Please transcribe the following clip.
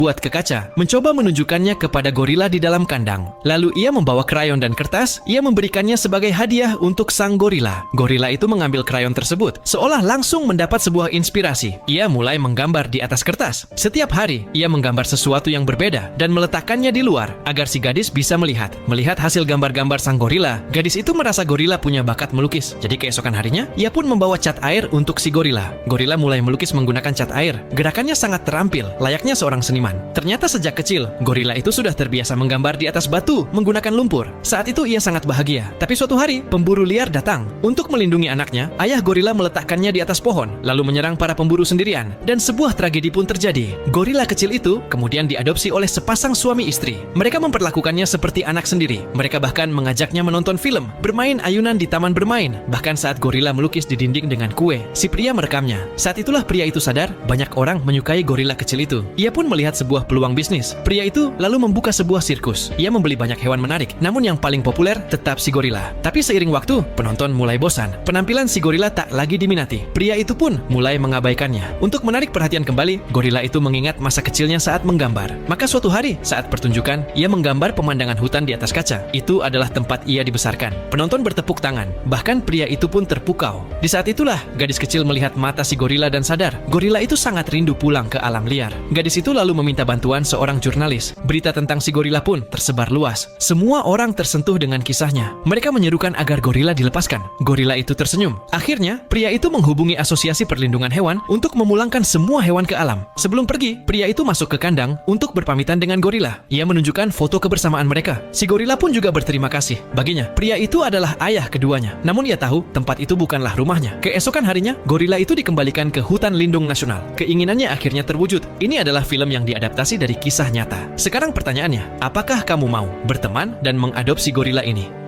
buat ke kaca, mencoba menunjukkannya kepada gorila di dalam kandang. Lalu ia membawa krayon dan kertas, ia memberikannya sebagai hadiah untuk sang gorila. Gorila itu mengambil krayon tersebut, seolah langsung mendapat sebuah inspirasi. Ia mulai menggambar di atas kertas. Setiap hari, ia menggambar sesuatu yang berbeda dan meletakkannya di luar, agar si gadis bisa melihat. Melihat hasil gambar-gambar sang gorila, gadis itu merasa gorila punya bakat melukis. Jadi keesokan harinya, ia pun membawa cat air untuk si gorila. Gorila mulai melukis menggunakan cat air. Gerakannya sangat terampil, layaknya seorang seniman. Ternyata sejak kecil, gorila itu sudah terbiasa menggambar di atas batu menggunakan lumpur. Saat itu ia sangat bahagia. Tapi suatu hari, pemburu liar datang. Untuk melindungi anaknya, ayah gorila meletakkannya di atas pohon, lalu menyerang para pemburu sendirian. Dan sebuah tragedi pun terjadi. Gorila kecil itu kemudian diadopsi oleh sepasang suami istri. Mereka memperlakukannya seperti anak sendiri. Mereka bahkan mengajaknya menonton film, bermain ayunan di taman bermain. Bahkan saat gorila melukis di dinding dengan kue, si pria merekamnya. Saat itulah pria itu sadar, banyak orang menyukai gorila kecil itu. Ia pun melihat sebuah peluang bisnis. Pria itu lalu membuka sebuah sirkus. Ia membeli banyak hewan menarik, namun yang paling populer tetap si gorila. Tapi seiring waktu, penonton mulai bosan. Penampilan si gorila tak lagi diminati. Pria itu pun mulai mengabaikannya. Untuk menarik perhatian kembali, gorila itu mengingat masa kecilnya saat menggambar. Maka suatu hari, saat pertunjukan, ia menggambar pemandangan hutan di atas kaca. Itu adalah tempat ia dibesarkan. Penonton bertepuk tangan. Bahkan pria itu pun terpukau. Di saat itulah, gadis kecil melihat mata si gorila dan sadar, gorila itu sangat rindu pulang ke alam liar. Gadis itu lalu meminta bantuan seorang jurnalis. Berita tentang si gorila pun tersebar luas. Semua orang tersentuh dengan kisahnya. Mereka menyerukan agar gorila dilepaskan. Gorila itu tersenyum. Akhirnya, pria itu menghubungi Asosiasi Perlindungan Hewan untuk memulangkan semua hewan ke alam. Sebelum pergi, pria itu masuk ke kandang untuk berpamitan dengan gorila. Ia menunjukkan foto kebersamaan mereka. Si gorila pun juga berterima kasih. Baginya, pria itu adalah ayah keduanya. Namun ia tahu tempat itu bukanlah rumahnya. Keesokan harinya, gorila itu dikembalikan ke hutan lindung nasional. Keinginannya akhirnya terwujud. Ini adalah film yang diadaptasi dari kisah nyata. Sekarang pertanyaannya, apakah kamu mau berteman dan mengadopsi gorila ini?